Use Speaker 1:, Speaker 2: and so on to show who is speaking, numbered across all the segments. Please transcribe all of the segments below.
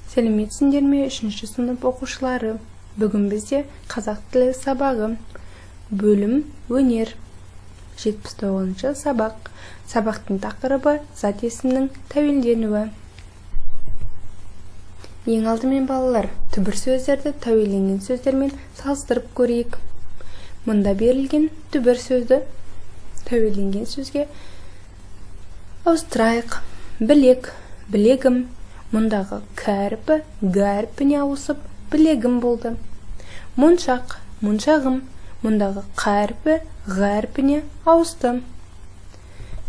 Speaker 1: Сәлеметсіңдер ме 3-ші сынып оқушылары? Бүгін бізде қазақ тілі сабағы. Бөлім өнер. 79-ші сабақ. Сабақтың тақырыбы зат есімнің тәуелденуі. Ең алдымен балалар, түбір сөздерді тәуелденген сөздермен салыстырып көрейік. Мұнда берілген түбір сөзді тәуелденген сөзге ауыстырайық. Білек, білегім. Мұндағы кәрпі, гәрпіне ауысып, білегім болды. Мұншақ, мұншағым. Мұндағы кәрпі, гәрпіне ауысты.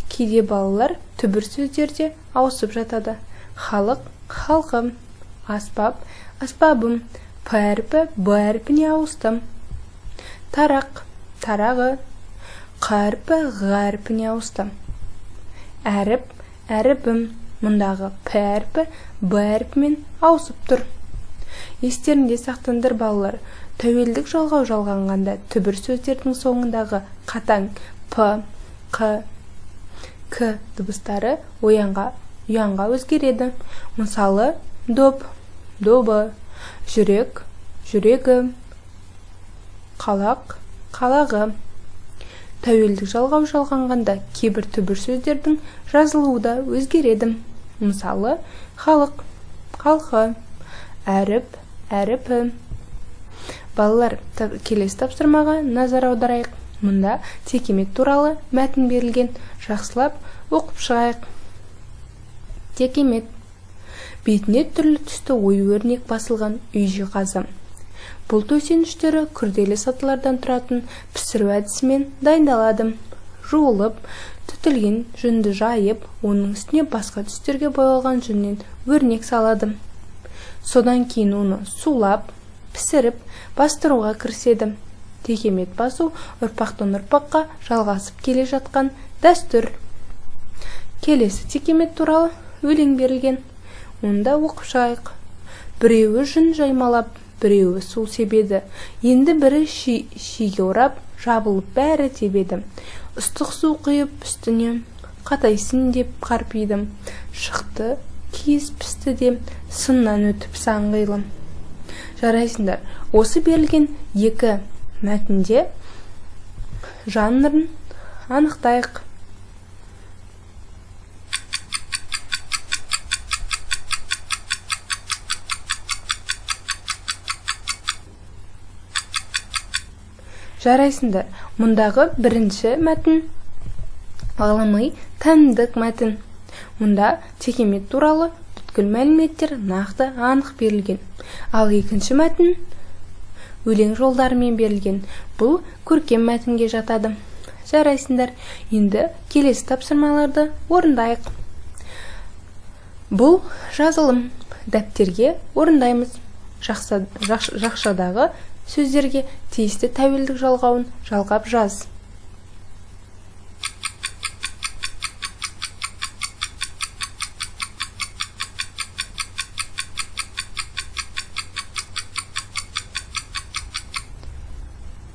Speaker 1: Кейде балалар түбір сөздерде ауысып жатады. Халық, халқым. Аспап, аспабым. Пәрпі, бәрпіне ауысты. Тарақ, тарағы. Кәрпі, гәрпіне ауысты. Әріп, әріпім. Мұндағы пәрпі, бәрпімен ауысып тұр. Естерінде сақтандар балалар, тәуелдік жалғау жалғанғанда түбір сөздердің соңындағы қатаң п, қ, к дыбыстары ұянға өзгереді. Мысалы, доп, добы, жүрек, жүрегі, қалақ, қалағы. Тәуелдік жалғау жалғанғанда кейбір түбір сөздердің жазылуы да өзгереді. Мысалы, халық, халқы, әріп, әріпі. Балалар, келесі тапсырмаға назар аударайық. Мұнда текемет туралы мәтін берілген. Жақсылап оқып шығайық. Текемет. Бетіне түрлі түсті ою-өрнек басылған үй жиһазы. Бұл төсеніштері күрделі сатылардан тұратын пісіру әдісімен дайындалады. Жуылып, түтілген жүнді жайып, оның үстіне басқа түстерге боялған жүннен өрнек салады. Содан кейін оны сулап, пісіріп, бастыруға кіріседі. Текемет басу ұрпақтан ұрпаққа жалғасып келе жатқан дәстүр. Келесі текемет туралы өлең берілген. Онда оқып шығайық. Біреуі жүн жаймалап, біреуі су себеді. Енді бірі шиге орап, жабылып бәрі тебеді. Ыстық су құйып үстіне, қатайсын деп қарпиды. Шықты, киіз пісті де, сыннан өтіп саңғилым. Жарайсыңдар, осы берілген екі мәтінде жанрын анықтайық. Жарайсыңдар, мұндағы бірінші мәтін ғылыми танымдық мәтін. Мұнда текемет туралы бүткіл мәліметтер нақты анық берілген. Ал екінші мәтін өлең жолдарымен берілген. Бұл көркем мәтінге жатады. Жарайсыңдар, енді келесі тапсырмаларды орындайық. Бұл жазылым. Дәптерге орындаймыз. Жақшадағы сөздерге тиісті тәуелдік жалғауын жалғап жаз.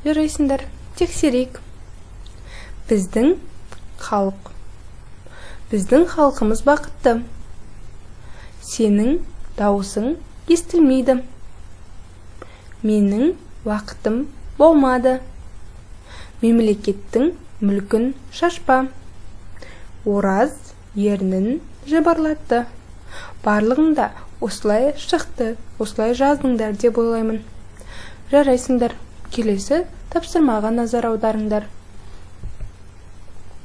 Speaker 1: Жарайсыңдар, тексерейік. Біздің халық. Біздің халқымыз бақытты. Сенің дауысың естілмейді. Менің уақытым болмады. Мемлекеттің мүлкін шашпа. Ораз ернін жыбырлатты. Барлығында осылай шықты, осылай жаздыңдар деп ойлаймын. Жарайсыңдар, келесі тапсырмаға назар аударыңдар.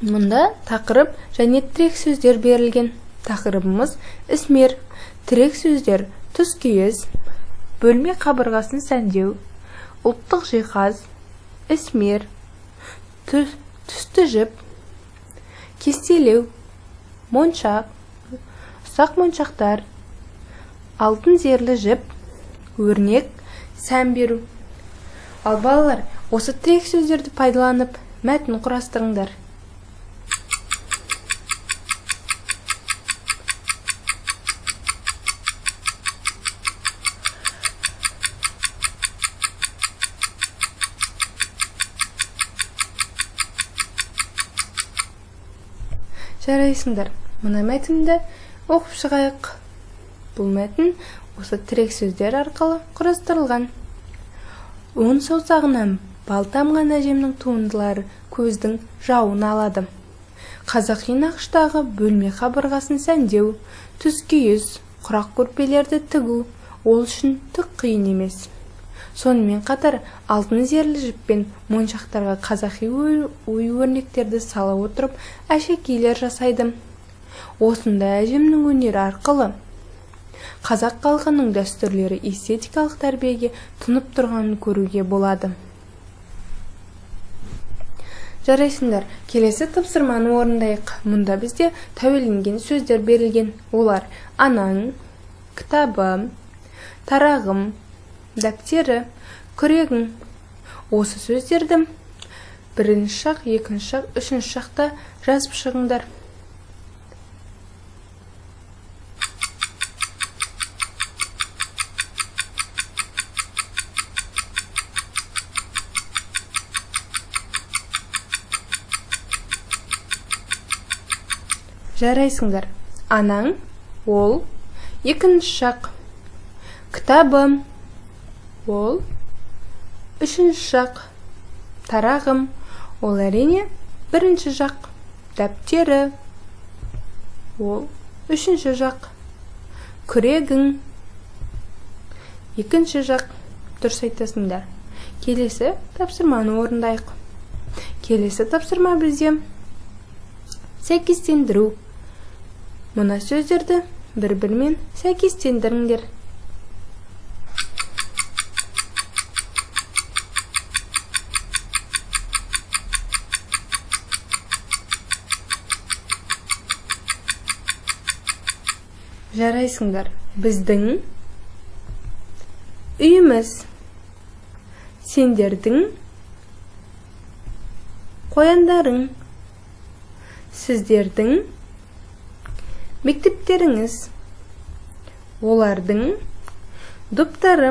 Speaker 1: Мұнда тақырып және тірек сөздер берілген. Тақырыбымыз ісмер. Тірек сөздер тұскүйіз, бөлме қабырғасын сәндеу, ұлттық жиһаз, ісмер, түсті жіп, кестелеу, моншақ, ұсақ моншақтар, алтын зерлі жіп, өрнек, сән беру. Ал балалар, осы тірек сөздерді пайдаланып, мәтін құрастырыңдар. Жарайсыңдар, мына мәтінді оқып шығайық. Бұл мәтін осы тірек сөздер арқылы құрастырылған. 10 саусағынан бал тамған әжемнің туындылары көздің жауын алады. Қазақи нақыштағы бөлме қабырғасын сәндеу, түскиіз, құрақ көрпелерді тігу ол үшін түк қиын емес. Сонымен қатар алтын зерлі жіппен моншақтарға қазақи ою-өрнектерді сала отырып әшекейлер жасайды. Осындай әжемнің өнері арқылы қазақ халқының дәстүрлері эстетикалық тәрбиеге тұнып тұрғанын көруге болады. Жарайсыңдар, келесі тапсырманы орындайық. Мұнда бізде тәуелденген сөздер берілген. Олар анаң, кітабы, тарағым, дәптері, күрегің. Осы сөздерді бірінші шақ, екінші шақ, үшінші шақта жазып шығыңдар. Жарайсыңдар. Анаң, ол, екінші шақ. Кітабым, ол, үшінші шақ. Тарағым, ол әрине бірінші жақ. Дәптері, ол, үшінші жақ. Күрегің, екінші жақ. Дұрыс айтасыңдар. Келесі тапсырманы орындайық. Келесі тапсырма бізде сәйкестендіру. Мына сөздерді бір-бірімен сәйкестендіріңдер. Жарайсыңдар. Біздің үйіміз, сендердің қояндарың, сіздердің мектептеріңіз, олардың доптары.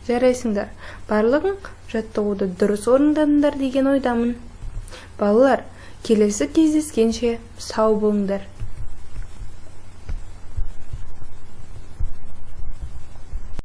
Speaker 1: Жарайсыңдар. Барлығын жаттығуды дұрыс орындадыңдар деген ойдамын. Балалар, келесі кездескенше сау болыңдар.